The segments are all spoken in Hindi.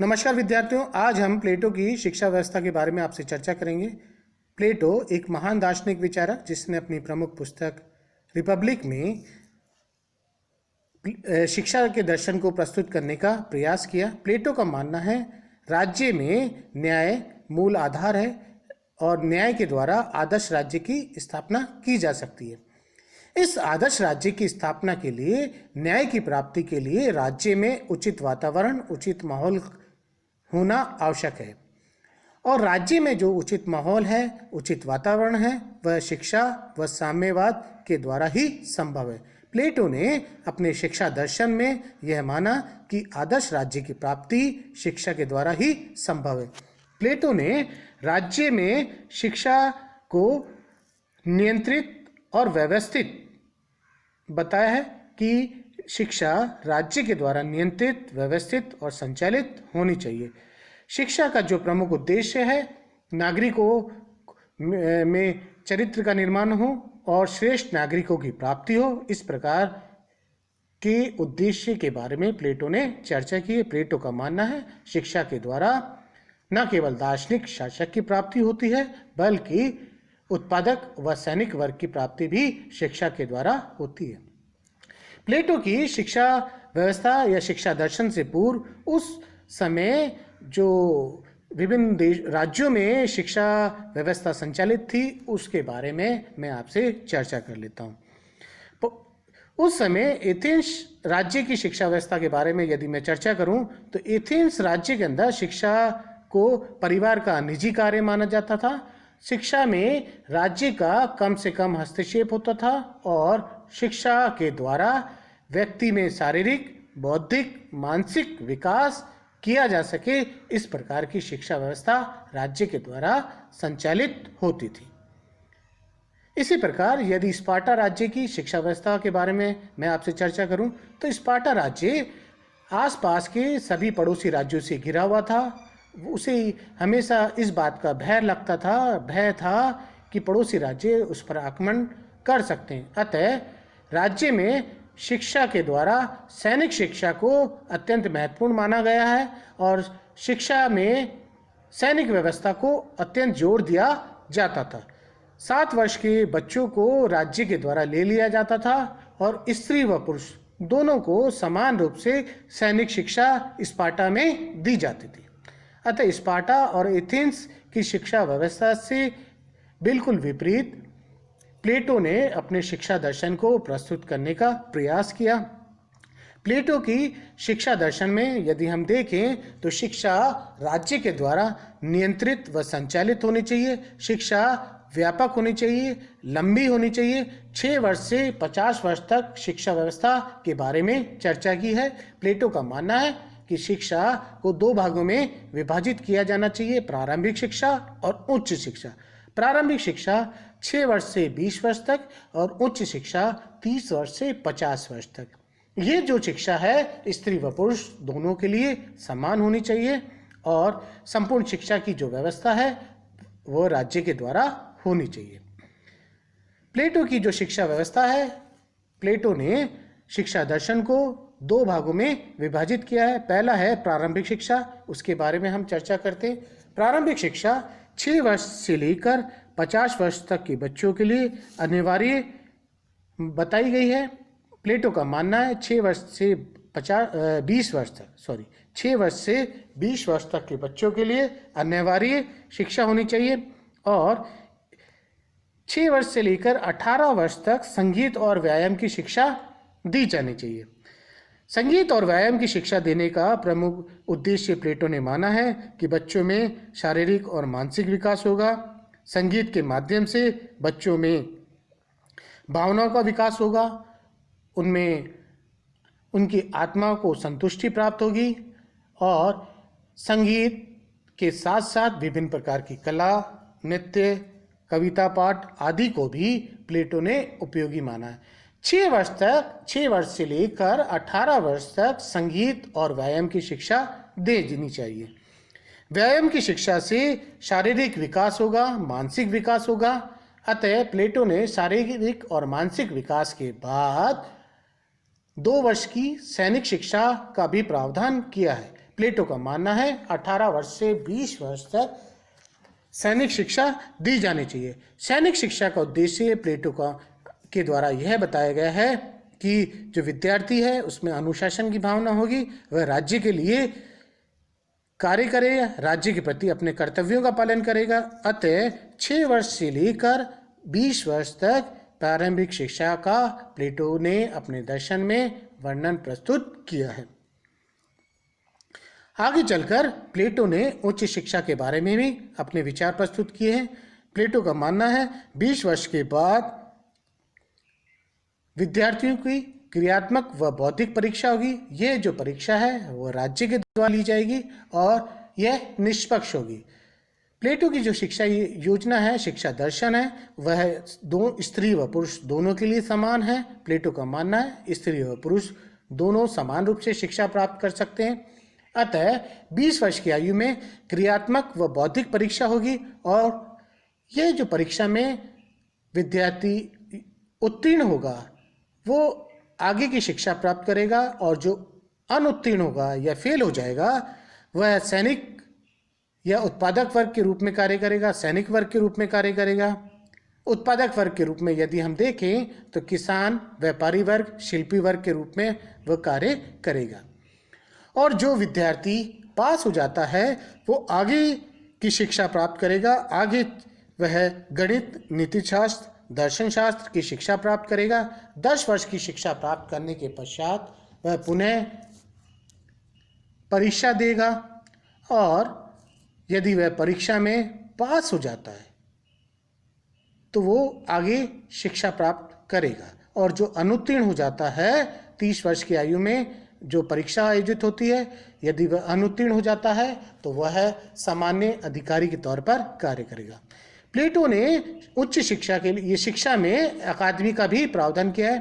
नमस्कार विद्यार्थियों, आज हम प्लेटो की शिक्षा व्यवस्था के बारे में आपसे चर्चा करेंगे। प्लेटो एक महान दार्शनिक विचारक जिसने अपनी प्रमुख पुस्तक रिपब्लिक में शिक्षा के दर्शन को प्रस्तुत करने का प्रयास किया। प्लेटो का मानना है राज्य में न्याय मूल आधार है और न्याय के द्वारा आदर्श राज्य की स्थापना की जा सकती है। इस आदर्श राज्य की स्थापना के लिए न्याय की प्राप्ति के लिए राज्य में उचित वातावरण, उचित माहौल होना आवश्यक है और राज्य में जो उचित माहौल है, उचित वातावरण है, वह शिक्षा व साम्यवाद के द्वारा ही संभव है। प्लेटो ने अपने शिक्षा दर्शन में यह माना कि आदर्श राज्य की प्राप्ति शिक्षा के द्वारा ही संभव है। प्लेटो ने राज्य में शिक्षा को नियंत्रित और व्यवस्थित बताया है कि शिक्षा राज्य के द्वारा नियंत्रित, व्यवस्थित और संचालित होनी चाहिए। शिक्षा का जो प्रमुख उद्देश्य है, नागरिकों में चरित्र का निर्माण हो और श्रेष्ठ नागरिकों की प्राप्ति हो। इस प्रकार के उद्देश्य के बारे में प्लेटो ने चर्चा की है। प्लेटो का मानना है शिक्षा के द्वारा न केवल दार्शनिक शासक की प्राप्ति होती है, बल्कि उत्पादक व सैनिक वर्ग की प्राप्ति भी शिक्षा के द्वारा होती है। प्लेटो की शिक्षा व्यवस्था या शिक्षा दर्शन से पूर्व उस समय जो विभिन्न राज्यों में शिक्षा व्यवस्था संचालित थी, उसके बारे में मैं आपसे चर्चा कर लेता हूँ। उस समय एथेंस राज्य की शिक्षा व्यवस्था के बारे में यदि मैं चर्चा करूँ तो एथेंस राज्य के अंदर शिक्षा को परिवार का निजी कार्य माना जाता था। शिक्षा में राज्य का कम से कम हस्तक्षेप होता था और शिक्षा के द्वारा व्यक्ति में शारीरिक, बौद्धिक, मानसिक विकास किया जा सके, इस प्रकार की शिक्षा व्यवस्था राज्य के द्वारा संचालित होती थी। इसी प्रकार यदि स्पार्टा राज्य की शिक्षा व्यवस्था के बारे में मैं आपसे चर्चा करूं तो स्पार्टा राज्य आसपास के सभी पड़ोसी राज्यों से घिरा हुआ था। उसे हमेशा इस बात का भय था कि पड़ोसी राज्य उस पर आक्रमण कर सकते हैं। अतः राज्य में शिक्षा के द्वारा सैनिक शिक्षा को अत्यंत महत्वपूर्ण माना गया है और शिक्षा में सैनिक व्यवस्था को अत्यंत जोर दिया जाता था। 7 वर्ष के बच्चों को राज्य के द्वारा ले लिया जाता था और स्त्री व पुरुष दोनों को समान रूप से सैनिक शिक्षा स्पार्टा में दी जाती थी। अतः स्पार्टा और एथेंस की शिक्षा व्यवस्था से बिल्कुल विपरीत प्लेटो ने अपने शिक्षा दर्शन को प्रस्तुत करने का प्रयास किया। प्लेटो की शिक्षा दर्शन में यदि हम देखें तो शिक्षा राज्य के द्वारा नियंत्रित व संचालित होनी चाहिए। शिक्षा व्यापक होनी चाहिए, लंबी होनी चाहिए। 6 वर्ष से 50 वर्ष तक शिक्षा व्यवस्था के बारे में चर्चा की है। प्लेटो का मानना है कि शिक्षा को 2 भागों में विभाजित किया जाना चाहिए, प्रारंभिक शिक्षा और उच्च शिक्षा। प्रारंभिक शिक्षा 6 वर्ष से 20 वर्ष तक और उच्च शिक्षा 30 वर्ष से 50 वर्ष तक। ये जो शिक्षा है स्त्री व पुरुष दोनों के लिए समान होनी चाहिए और संपूर्ण शिक्षा की जो व्यवस्था है वो राज्य के द्वारा होनी चाहिए। प्लेटो की जो शिक्षा व्यवस्था है, प्लेटो ने शिक्षा दर्शन को 2 भागों में विभाजित किया है। पहला है प्रारंभिक शिक्षा, उसके बारे में हम चर्चा करते हैं। प्रारंभिक शिक्षा 6 वर्ष से लेकर 50 वर्ष तक के बच्चों के लिए अनिवार्य बताई गई है। प्लेटो का मानना है 6 वर्ष से 20 वर्ष तक के बच्चों के लिए अनिवार्य शिक्षा होनी चाहिए और 6 वर्ष से लेकर 18 वर्ष तक संगीत और व्यायाम की शिक्षा दी जानी चाहिए। संगीत और व्यायाम की शिक्षा देने का प्रमुख उद्देश्य प्लेटो ने माना है कि बच्चों में शारीरिक और मानसिक विकास होगा। संगीत के माध्यम से बच्चों में भावनाओं का विकास होगा, उनमें उनकी आत्मा को संतुष्टि प्राप्त होगी और संगीत के साथ साथ विभिन्न प्रकार की कला, नृत्य, कविता पाठ आदि को भी प्लेटो ने उपयोगी माना है। 6 वर्ष से लेकर 18 वर्ष तक संगीत और व्यायाम की शिक्षा देनी चाहिए। व्यायाम की शिक्षा से शारीरिक विकास होगा, मानसिक विकास होगा। अतः प्लेटो ने शारीरिक और मानसिक विकास के बाद 2 वर्ष की सैनिक शिक्षा का भी प्रावधान किया है। प्लेटो का मानना है 18 वर्ष से 20 वर्ष तक सैनिक शिक्षा दी जानी चाहिए। सैनिक शिक्षा का उद्देश्य प्लेटो के द्वारा यह बताया गया है कि जो विद्यार्थी है उसमें अनुशासन की भावना होगी, वह राज्य के लिए कार्य करेगा, राज्य के प्रति अपने कर्तव्यों का पालन करेगा। अतः 6 वर्ष से लेकर 20 वर्ष तक प्रारंभिक शिक्षा का प्लेटो ने अपने दर्शन में वर्णन प्रस्तुत किया है। आगे चलकर प्लेटो ने उच्च शिक्षा के बारे में भी अपने विचार प्रस्तुत किए हैं। प्लेटो का मानना है 20 वर्ष के बाद विद्यार्थियों की क्रियात्मक व बौद्धिक परीक्षा होगी। यह जो परीक्षा है वह राज्य के द्वारा ली जाएगी और यह निष्पक्ष होगी। प्लेटो की जो शिक्षा योजना है, शिक्षा दर्शन है, वह स्त्री व पुरुष दोनों के लिए समान है। प्लेटो का मानना है स्त्री व पुरुष दोनों समान रूप से शिक्षा प्राप्त कर सकते हैं। अतः 20 वर्ष की आयु में क्रियात्मक व बौद्धिक परीक्षा होगी और यह जो परीक्षा में विद्यार्थी उत्तीर्ण होगा वो आगे की शिक्षा प्राप्त करेगा और जो अनुत्तीर्ण होगा या फेल हो जाएगा वह सैनिक या उत्पादक वर्ग के रूप में कार्य करेगा, सैनिक वर्ग के रूप में कार्य करेगा। उत्पादक वर्ग के रूप में यदि हम देखें तो किसान, व्यापारी वर्ग, शिल्पी वर्ग के रूप में वह कार्य करेगा। और जो विद्यार्थी पास हो जाता है वो आगे की शिक्षा प्राप्त करेगा। आगे वह गणित, नीतिशास्त्र, दर्शन शास्त्र की शिक्षा प्राप्त करेगा। 10 वर्ष की शिक्षा प्राप्त करने के पश्चात वह पुनः परीक्षा देगा और यदि वह परीक्षा में पास हो जाता है तो वो आगे शिक्षा प्राप्त करेगा। और जो अनुत्तीर्ण हो जाता है 30 वर्ष की आयु में जो परीक्षा आयोजित होती है, यदि वह अनुत्तीर्ण हो जाता है तो वह सामान्य अधिकारी के तौर पर कार्य करेगा। प्लेटो ने उच्च शिक्षा के लिए शिक्षा में अकादमी का भी प्रावधान किया है।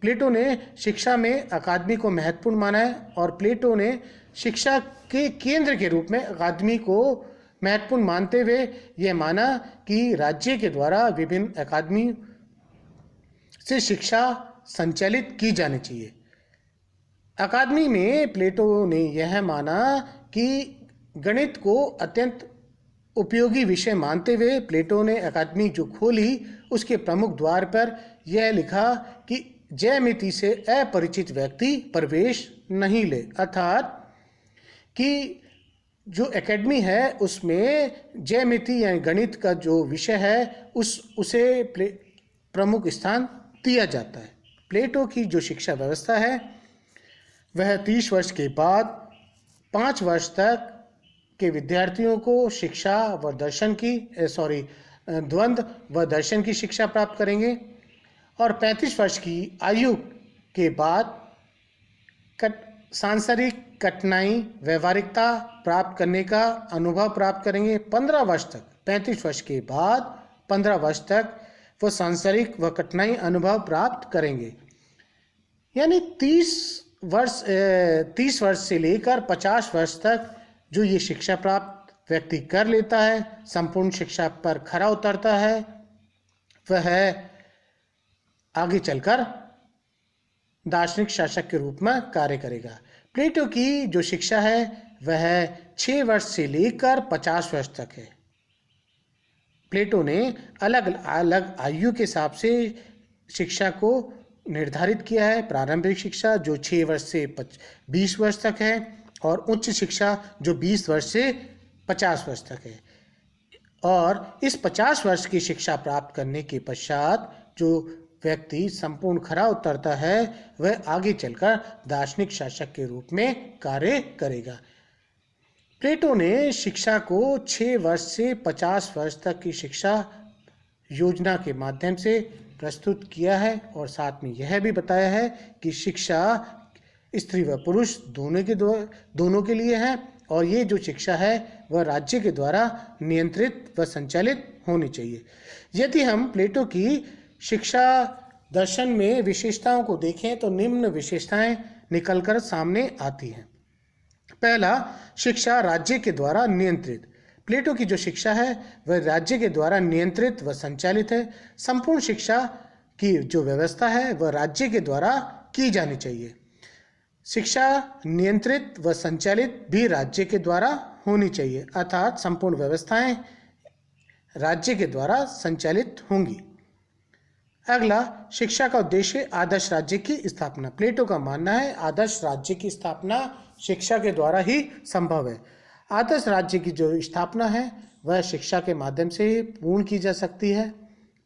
प्लेटो ने शिक्षा में अकादमी को महत्वपूर्ण माना है और प्लेटो ने शिक्षा के केंद्र के रूप में अकादमी को महत्वपूर्ण मानते हुए यह माना कि राज्य के द्वारा विभिन्न अकादमी से शिक्षा संचालित की जानी चाहिए। अकादमी में प्लेटो ने यह माना कि गणित को अत्यंत उपयोगी विषय मानते हुए प्लेटो ने अकादमी जो खोली उसके प्रमुख द्वार पर यह लिखा कि ज्यामिति से अपरिचित व्यक्ति प्रवेश नहीं ले, अर्थात कि जो एकेडमी है उसमें ज्यामिति यानी गणित का जो विषय है उसे प्रमुख स्थान दिया जाता है। प्लेटो की जो शिक्षा व्यवस्था है वह 30 वर्ष के बाद 5 वर्ष तक के विद्यार्थियों को शिक्षा व दर्शन की द्वंद्व व दर्शन की शिक्षा प्राप्त करेंगे और 35 वर्ष की आयु के बाद सांसारिक कठिनाई, व्यवहारिकता प्राप्त करने का अनुभव प्राप्त करेंगे। 15 वर्ष तक, 35 वर्ष के बाद 15 वर्ष तक वो सांसारिक व कठिनाई अनुभव प्राप्त करेंगे। यानी 30 वर्ष से लेकर 50 वर्ष तक जो ये शिक्षा प्राप्त व्यक्ति कर लेता है, संपूर्ण शिक्षा पर खरा उतरता है, वह आगे चलकर दार्शनिक शासक के रूप में कार्य करेगा। प्लेटो की जो शिक्षा है वह 6 वर्ष से लेकर 50 वर्ष तक है। प्लेटो ने अलग अलग आयु के हिसाब से शिक्षा को निर्धारित किया है। प्रारंभिक शिक्षा जो 6 वर्ष से 20 वर्ष तक है और उच्च शिक्षा जो 20 वर्ष से 50 वर्ष तक है। और इस 50 वर्ष की शिक्षा प्राप्त करने के पश्चात जो व्यक्ति संपूर्ण खरा उतरता है वह आगे चलकर दार्शनिक शासक के रूप में कार्य करेगा। प्लेटो ने शिक्षा को 6 वर्ष से 50 वर्ष तक की शिक्षा योजना के माध्यम से प्रस्तुत किया है और साथ में यह भी बताया है कि शिक्षा स्त्री व पुरुष दोनों के लिए है और ये जो शिक्षा है वह राज्य के द्वारा नियंत्रित व संचालित होनी चाहिए। यदि हम प्लेटो की शिक्षा दर्शन में विशेषताओं को देखें तो निम्न विशेषताएं निकलकर सामने आती हैं। पहला, शिक्षा राज्य के द्वारा नियंत्रित। प्लेटो की जो शिक्षा है वह राज्य के द्वारा नियंत्रित व संचालित है। संपूर्ण शिक्षा की जो व्यवस्था है वह राज्य के द्वारा की जानी चाहिए। शिक्षा नियंत्रित व संचालित भी राज्य के द्वारा होनी चाहिए, अर्थात संपूर्ण व्यवस्थाएं राज्य के द्वारा संचालित होंगी। अगला, शिक्षा का उद्देश्य आदर्श राज्य की स्थापना। प्लेटो का मानना है आदर्श राज्य की स्थापना शिक्षा के द्वारा ही संभव है। आदर्श राज्य की जो स्थापना है वह शिक्षा के माध्यम से ही पूर्ण की जा सकती है।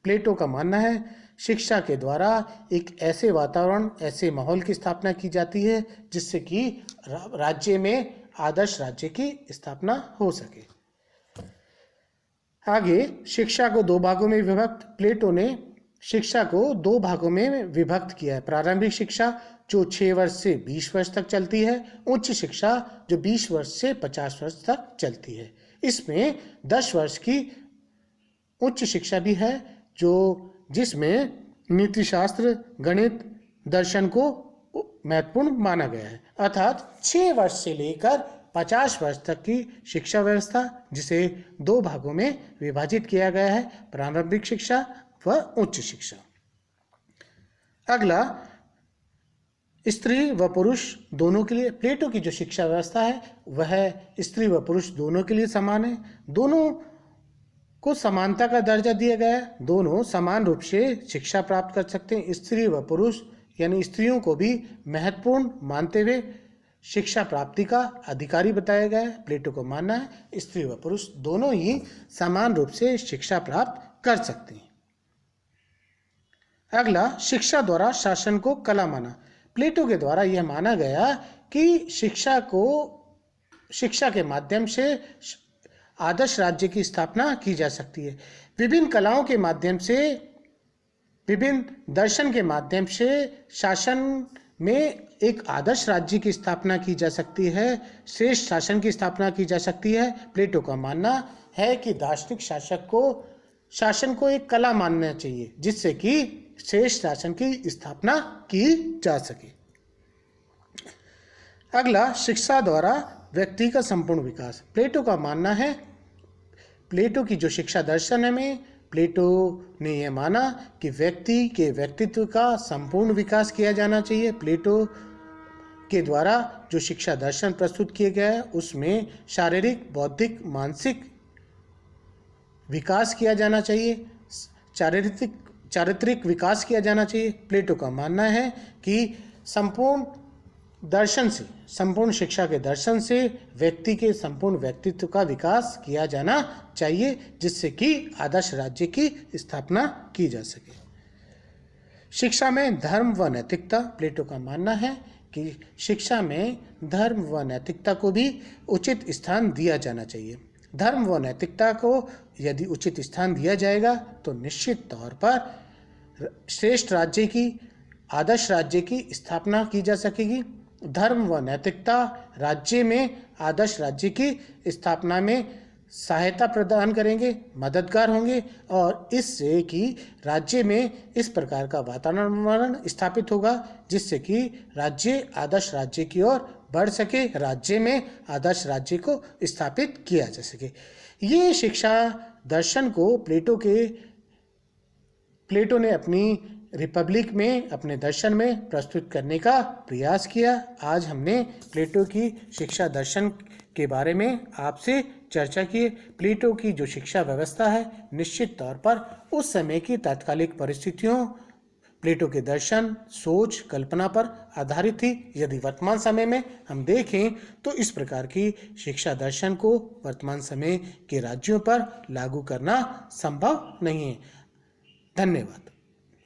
प्लेटो का मानना है शिक्षा के द्वारा एक ऐसे वातावरण, ऐसे माहौल की स्थापना की जाती है जिससे कि राज्य में आदर्श राज्य की स्थापना हो सके। आगे, शिक्षा को दो भागों में विभक्त। प्लेटो ने शिक्षा को दो भागों में विभक्त किया है। प्रारंभिक शिक्षा जो 6 वर्ष से 20 वर्ष तक चलती है, उच्च शिक्षा जो 20 वर्ष से 50 वर्ष तक चलती है। इसमें 10 वर्ष की उच्च शिक्षा भी है जिसमें नीति शास्त्र, गणित, दर्शन को महत्वपूर्ण माना गया है, अर्थात 6 वर्ष से लेकर 50 वर्ष तक की शिक्षा व्यवस्था, जिसे दो भागों में विभाजित किया गया है, प्रारंभिक शिक्षा व उच्च शिक्षा। अगला, स्त्री व पुरुष दोनों के लिए। प्लेटो की जो शिक्षा व्यवस्था है वह स्त्री व पुरुष दोनों के लिए समान है। दोनों को समानता का दर्जा दिया गया है। दोनों समान रूप से शिक्षा प्राप्त कर सकते हैं। स्त्री व पुरुष यानी स्त्रियों को भी महत्वपूर्ण मानते हुए शिक्षा प्राप्ति का अधिकारी बताया गया है। प्लेटो को मानना है स्त्री व पुरुष दोनों ही समान रूप से शिक्षा प्राप्त कर सकते हैं। अगला, शिक्षा द्वारा शासन को कला माना। प्लेटो के द्वारा यह माना गया कि शिक्षा के माध्यम से आदर्श राज्य की स्थापना की जा सकती है। विभिन्न कलाओं के माध्यम से, विभिन्न दर्शन के माध्यम से शासन में एक आदर्श राज्य की स्थापना की जा सकती है, श्रेष्ठ शासन की स्थापना की जा सकती है। प्लेटो का मानना है कि दार्शनिक शासन को एक कला मानना चाहिए जिससे कि श्रेष्ठ शासन की स्थापना की जा सके। अगला, शिक्षा द्वारा व्यक्ति का संपूर्ण विकास। प्लेटो का मानना है, प्लेटो की जो शिक्षा दर्शन है में प्लेटो ने यह माना कि व्यक्ति के व्यक्तित्व का संपूर्ण विकास किया जाना चाहिए। प्लेटो के द्वारा जो शिक्षा दर्शन प्रस्तुत किए गए हैं उसमें शारीरिक, बौद्धिक, मानसिक विकास किया जाना चाहिए, चारित्रिक विकास किया जाना चाहिए। प्लेटो का मानना है कि संपूर्ण शिक्षा के दर्शन से व्यक्ति के संपूर्ण व्यक्तित्व का विकास किया जाना चाहिए जिससे कि आदर्श राज्य की स्थापना की जा सके। शिक्षा में धर्म व नैतिकता। प्लेटो का मानना है कि शिक्षा में धर्म व नैतिकता को भी उचित स्थान दिया जाना चाहिए। धर्म व नैतिकता को यदि उचित स्थान दिया जाएगा तो निश्चित तौर पर श्रेष्ठ राज्य की, आदर्श राज्य की स्थापना की जा सकेगी। धर्म व नैतिकता राज्य में आदर्श राज्य की स्थापना में सहायता प्रदान करेंगे, मददगार होंगे और इससे कि राज्य में इस प्रकार का वातावरण स्थापित होगा जिससे कि राज्य आदर्श राज्य की ओर बढ़ सके, राज्य में आदर्श राज्य को स्थापित किया जा सके। ये शिक्षा दर्शन को प्लेटो ने अपनी रिपब्लिक में, अपने दर्शन में प्रस्तुत करने का प्रयास किया। आज हमने प्लेटो की शिक्षा दर्शन के बारे में आपसे चर्चा की। प्लेटो की जो शिक्षा व्यवस्था है निश्चित तौर पर उस समय की तात्कालिक परिस्थितियों, प्लेटो के दर्शन, सोच, कल्पना पर आधारित थी। यदि वर्तमान समय में हम देखें तो इस प्रकार की शिक्षा दर्शन को वर्तमान समय के राज्यों पर लागू करना संभव नहीं है। धन्यवाद।